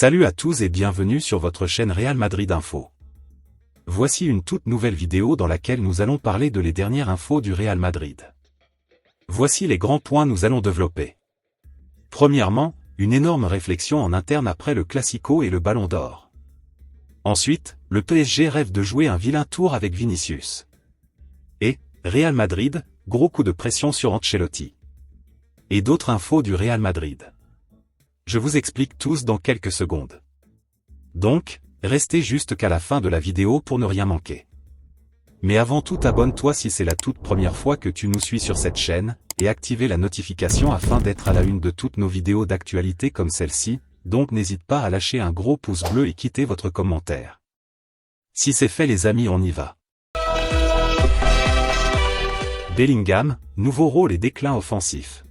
Salut à tous et bienvenue sur votre chaîne Real Madrid Info. Voici une toute nouvelle vidéo dans laquelle nous allons parler de les dernières infos du Real Madrid. Voici les grands points nous allons développer. Premièrement, une énorme réflexion en interne après le Classico et le Ballon d'Or. Ensuite, le PSG rêve de jouer un vilain tour avec Vinicius. Et, Real Madrid, gros coup de pression sur Ancelotti. Et d'autres infos du Real Madrid. Je vous explique tous dans quelques secondes. Donc, restez juste qu'à la fin de la vidéo pour ne rien manquer. Mais avant tout, abonne-toi si c'est la toute première fois que tu nous suis sur cette chaîne, et activez la notification afin d'être à la une de toutes nos vidéos d'actualité comme celle-ci, donc n'hésite pas à lâcher un gros pouce bleu et quitter votre commentaire. Si c'est fait les amis, on y va. Bellingham, nouveau rôle et déclin offensif.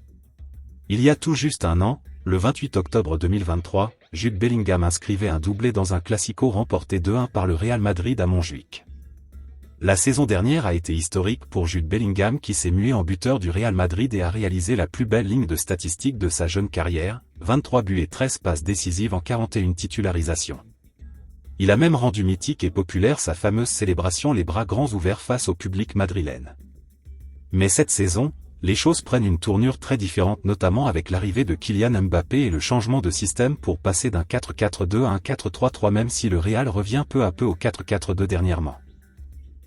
Il y a tout juste un an, le 28 octobre 2023, Jude Bellingham inscrivait un doublé dans un Classico remporté 2-1 par le Real Madrid à Montjuïc. La saison dernière a été historique pour Jude Bellingham qui s'est mué en buteur du Real Madrid et a réalisé la plus belle ligne de statistiques de sa jeune carrière, 23 buts et 13 passes décisives en 41 titularisations. Il a même rendu mythique et populaire sa fameuse célébration les bras grands ouverts face au public madrilène. Mais cette saison, les choses prennent une tournure très différente, notamment avec l'arrivée de Kylian Mbappé et le changement de système pour passer d'un 4-4-2 à un 4-3-3, même si le Real revient peu à peu au 4-4-2 dernièrement.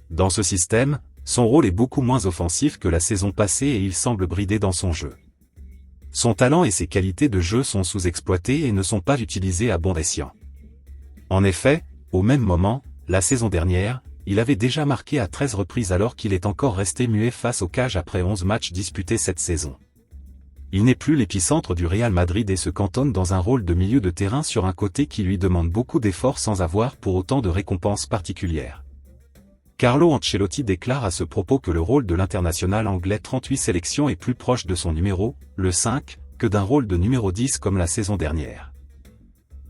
Dans ce système, son rôle est beaucoup moins offensif que la saison passée et il semble bridé dans son jeu. Son talent et ses qualités de jeu sont sous-exploités et ne sont pas utilisés à bon escient. En effet, au même moment, la saison dernière, il avait déjà marqué à 13 reprises alors qu'il est encore resté muet face aux cages après 11 matchs disputés cette saison. Il n'est plus l'épicentre du Real Madrid et se cantonne dans un rôle de milieu de terrain sur un côté qui lui demande beaucoup d'efforts sans avoir pour autant de récompenses particulières. Carlo Ancelotti déclare à ce propos que le rôle de l'international anglais 38 sélections est plus proche de son numéro, le 5, que d'un rôle de numéro 10 comme la saison dernière.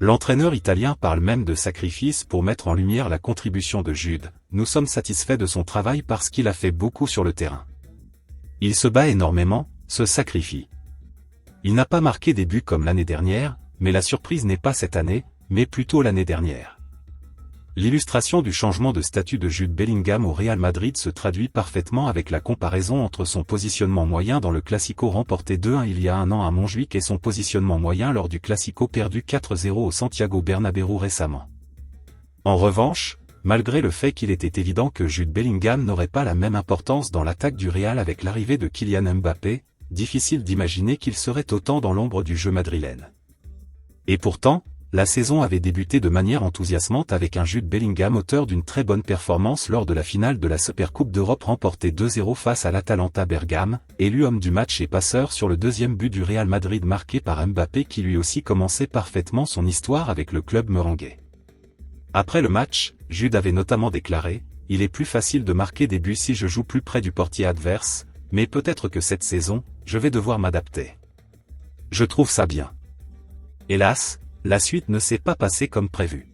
L'entraîneur italien parle même de sacrifice pour mettre en lumière la contribution de Jude. Nous sommes satisfaits de son travail parce qu'il a fait beaucoup sur le terrain. Il se bat énormément, se sacrifie. Il n'a pas marqué des buts comme l'année dernière, mais la surprise n'est pas cette année, mais plutôt l'année dernière. L'illustration du changement de statut de Jude Bellingham au Real Madrid se traduit parfaitement avec la comparaison entre son positionnement moyen dans le Classico remporté 2-1 il y a un an à Montjuïc et son positionnement moyen lors du Classico perdu 4-0 au Santiago Bernabéu récemment. En revanche, malgré le fait qu'il était évident que Jude Bellingham n'aurait pas la même importance dans l'attaque du Real avec l'arrivée de Kylian Mbappé, difficile d'imaginer qu'il serait autant dans l'ombre du jeu madrilène. Et pourtant, la saison avait débuté de manière enthousiasmante avec un Jude Bellingham auteur d'une très bonne performance lors de la finale de la Supercoupe d'Europe remportée 2-0 face à l'Atalanta Bergame, élu homme du match et passeur sur le deuxième but du Real Madrid marqué par Mbappé qui lui aussi commençait parfaitement son histoire avec le club merengue. Après le match, Jude avait notamment déclaré « Il est plus facile de marquer des buts si je joue plus près du portier adverse, mais peut-être que cette saison, je vais devoir m'adapter. Je trouve ça bien. » Hélas, la suite ne s'est pas passée comme prévu.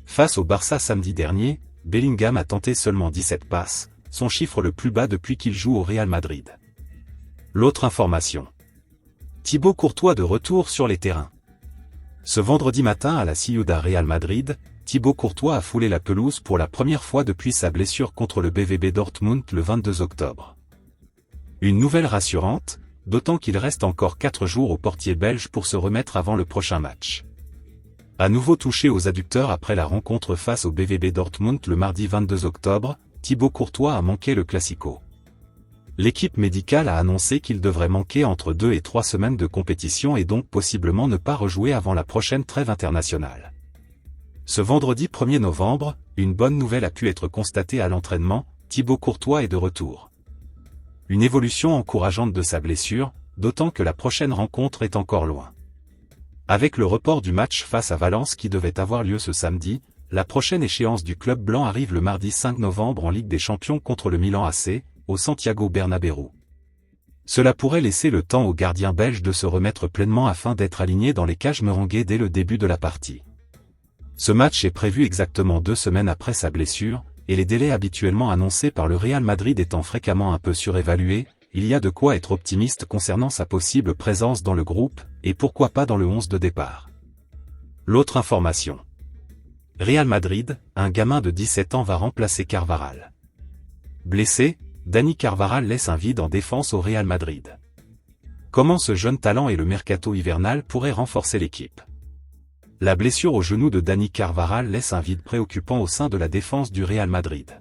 Face au Barça samedi dernier, Bellingham a tenté seulement 17 passes, son chiffre le plus bas depuis qu'il joue au Real Madrid. L'autre information. Thibaut Courtois de retour sur les terrains. Ce vendredi matin à la Ciudad Real Madrid, Thibaut Courtois a foulé la pelouse pour la première fois depuis sa blessure contre le BVB Dortmund le 22 octobre. Une nouvelle rassurante, d'autant qu'il reste encore 4 jours au portier belge pour se remettre avant le prochain match. À nouveau touché aux adducteurs après la rencontre face au BVB Dortmund le mardi 22 octobre, Thibaut Courtois a manqué le Classico. L'équipe médicale a annoncé qu'il devrait manquer entre 2 et 3 semaines de compétition et donc possiblement ne pas rejouer avant la prochaine trêve internationale. Ce vendredi 1er novembre, une bonne nouvelle a pu être constatée à l'entraînement, Thibaut Courtois est de retour. Une évolution encourageante de sa blessure, d'autant que la prochaine rencontre est encore loin. Avec le report du match face à Valence qui devait avoir lieu ce samedi, la prochaine échéance du club blanc arrive le mardi 5 novembre en Ligue des Champions contre le Milan AC, au Santiago Bernabéu. Cela pourrait laisser le temps au gardien belge de se remettre pleinement afin d'être aligné dans les cages merengues dès le début de la partie. Ce match est prévu exactement 2 semaines après sa blessure, et les délais habituellement annoncés par le Real Madrid étant fréquemment un peu surévalués, il y a de quoi être optimiste concernant sa possible présence dans le groupe, et pourquoi pas dans le 11 de départ. L'autre information. Real Madrid, un gamin de 17 ans va remplacer Carvajal. Blessé, Dani Carvajal laisse un vide en défense au Real Madrid. Comment ce jeune talent et le mercato hivernal pourraient renforcer l'équipe? La blessure au genou de Dani Carvajal laisse un vide préoccupant au sein de la défense du Real Madrid.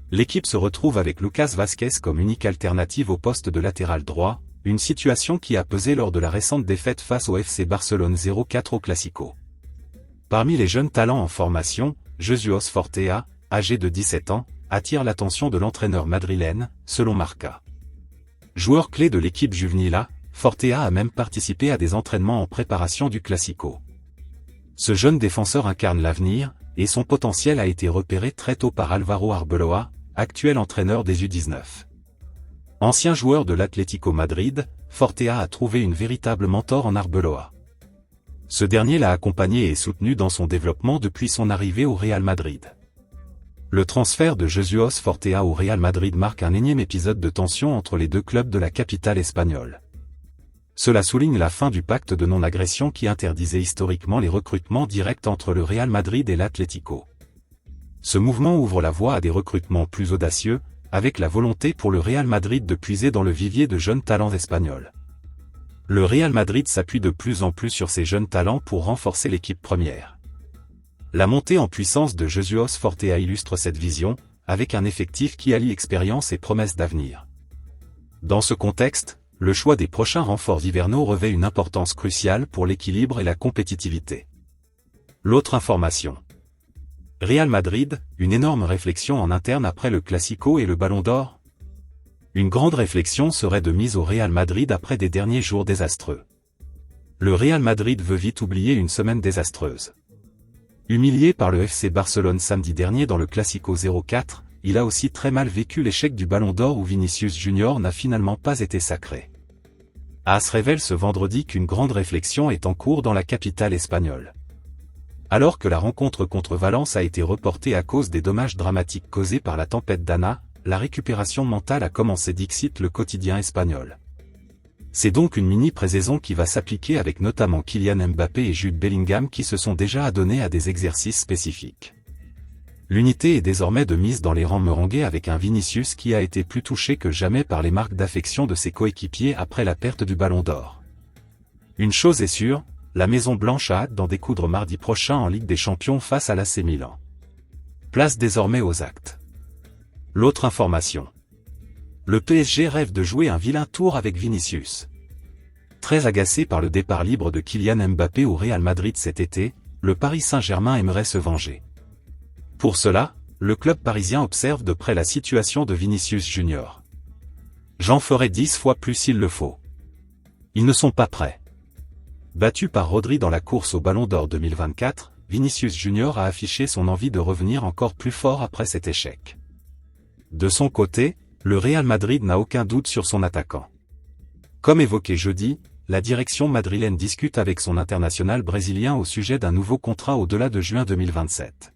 L'équipe se retrouve avec Lucas Vázquez comme unique alternative au poste de latéral droit, une situation qui a pesé lors de la récente défaite face au FC Barcelone 0-4 au Classico. Parmi les jeunes talents en formation, Jesus Fortea, âgé de 17 ans, attire l'attention de l'entraîneur madrilène, selon Marca. Joueur clé de l'équipe juvénile, Fortea a même participé à des entraînements en préparation du Classico. Ce jeune défenseur incarne l'avenir, et son potentiel a été repéré très tôt par Álvaro Arbeloa, actuel entraîneur des U19. Ancien joueur de l'Atlético Madrid, Fortea a trouvé une véritable mentor en Arbeloa. Ce dernier l'a accompagné et soutenu dans son développement depuis son arrivée au Real Madrid. Le transfert de Jesus Fortea au Real Madrid marque un énième épisode de tension entre les deux clubs de la capitale espagnole. Cela souligne la fin du pacte de non-agression qui interdisait historiquement les recrutements directs entre le Real Madrid et l'Atlético. Ce mouvement ouvre la voie à des recrutements plus audacieux, avec la volonté pour le Real Madrid de puiser dans le vivier de jeunes talents espagnols. Le Real Madrid s'appuie de plus en plus sur ces jeunes talents pour renforcer l'équipe première. La montée en puissance de Jesus Fortea illustre cette vision, avec un effectif qui allie expérience et promesse d'avenir. Dans ce contexte, le choix des prochains renforts hivernaux revêt une importance cruciale pour l'équilibre et la compétitivité. L'autre information. Real Madrid, une énorme réflexion en interne après le Classico et le Ballon d'Or. Une grande réflexion serait de mise au Real Madrid après des derniers jours désastreux. Le Real Madrid veut vite oublier une semaine désastreuse. Humilié par le FC Barcelone samedi dernier dans le Classico 0-4, il a aussi très mal vécu l'échec du Ballon d'Or où Vinicius Junior n'a finalement pas été sacré. AS révèle ce vendredi qu'une grande réflexion est en cours dans la capitale espagnole. Alors que la rencontre contre Valence a été reportée à cause des dommages dramatiques causés par la tempête Dana, la récupération mentale a commencé, dixit le quotidien espagnol. C'est donc une mini-pré-saison qui va s'appliquer avec notamment Kylian Mbappé et Jude Bellingham qui se sont déjà adonnés à des exercices spécifiques. L'unité est désormais de mise dans les rangs merengues avec un Vinicius qui a été plus touché que jamais par les marques d'affection de ses coéquipiers après la perte du Ballon d'Or. Une chose est sûre, la Maison Blanche a hâte d'en découdre mardi prochain en Ligue des Champions face à l'AC Milan. Place désormais aux actes. L'autre information. Le PSG rêve de jouer un vilain tour avec Vinicius. Très agacé par le départ libre de Kylian Mbappé au Real Madrid cet été, le Paris Saint-Germain aimerait se venger. Pour cela, le club parisien observe de près la situation de Vinicius Junior. J'en ferai 10 fois plus s'il le faut. Ils ne sont pas prêts. Battu par Rodri dans la course au Ballon d'Or 2024, Vinicius Junior a affiché son envie de revenir encore plus fort après cet échec. De son côté, le Real Madrid n'a aucun doute sur son attaquant. Comme évoqué jeudi, la direction madrilène discute avec son international brésilien au sujet d'un nouveau contrat au-delà de juin 2027.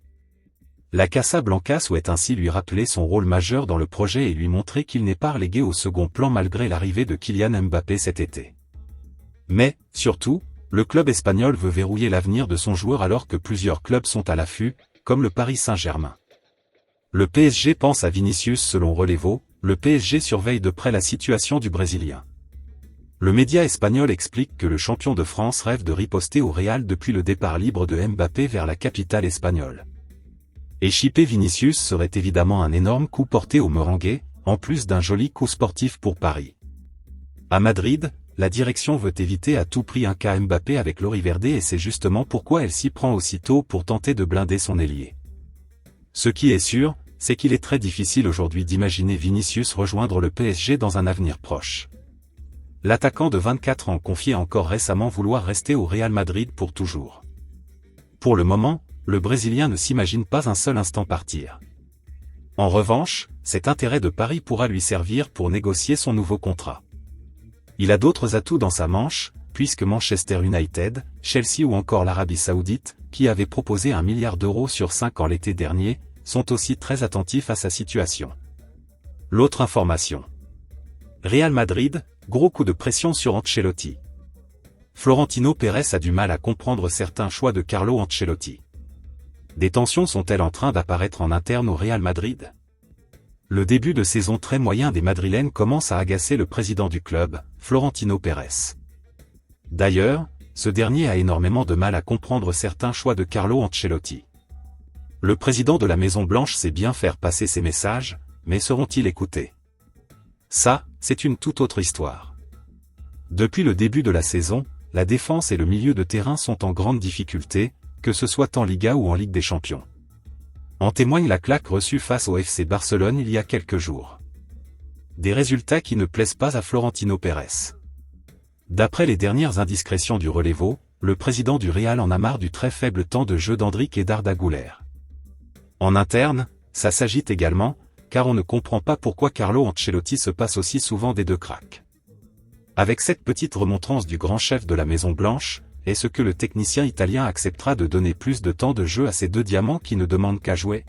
La Casa Blanca souhaite ainsi lui rappeler son rôle majeur dans le projet et lui montrer qu'il n'est pas relégué au second plan malgré l'arrivée de Kylian Mbappé cet été. Mais, surtout, le club espagnol veut verrouiller l'avenir de son joueur alors que plusieurs clubs sont à l'affût, comme le Paris Saint-Germain. Le PSG pense à Vinicius selon Relevo, le PSG surveille de près la situation du Brésilien. Le média espagnol explique que le champion de France rêve de riposter au Real depuis le départ libre de Mbappé vers la capitale espagnole. Et shipper Vinicius serait évidemment un énorme coup porté aux Merengues, en plus d'un joli coup sportif pour Paris. À Madrid, la direction veut éviter à tout prix un cas Mbappé avec l'Oriverde et c'est justement pourquoi elle s'y prend aussitôt pour tenter de blinder son ailier. Ce qui est sûr, c'est qu'il est très difficile aujourd'hui d'imaginer Vinicius rejoindre le PSG dans un avenir proche. L'attaquant de 24 ans confiait encore récemment vouloir rester au Real Madrid pour toujours. Pour le moment, le Brésilien ne s'imagine pas un seul instant partir. En revanche, cet intérêt de Paris pourra lui servir pour négocier son nouveau contrat. Il a d'autres atouts dans sa manche, puisque Manchester United, Chelsea ou encore l'Arabie Saoudite, qui avaient proposé 1 milliard d'euros sur 5 ans l'été dernier, sont aussi très attentifs à sa situation. L'autre information. Real Madrid, gros coup de pression sur Ancelotti. Florentino Pérez a du mal à comprendre certains choix de Carlo Ancelotti. Des tensions sont-elles en train d'apparaître en interne au Real Madrid? Le début de saison très moyen des Madrilènes commence à agacer le président du club, Florentino Pérez. D'ailleurs, ce dernier a énormément de mal à comprendre certains choix de Carlo Ancelotti. Le président de la Maison Blanche sait bien faire passer ses messages, mais seront-ils écoutés? Ça, c'est une toute autre histoire. Depuis le début de la saison, la défense et le milieu de terrain sont en grande difficulté, que ce soit en Liga ou en Ligue des Champions. En témoigne la claque reçue face au FC Barcelone il y a quelques jours. Des résultats qui ne plaisent pas à Florentino Pérez. D'après les dernières indiscrétions du Relevo, le président du Real en a marre du très faible temps de jeu d'Endrick et d'Arda Güler. En interne, ça s'agite également, car on ne comprend pas pourquoi Carlo Ancelotti se passe aussi souvent des deux cracks. Avec cette petite remontrance du grand chef de la Maison Blanche, est-ce que le technicien italien acceptera de donner plus de temps de jeu à ces deux diamants qui ne demandent qu'à jouer?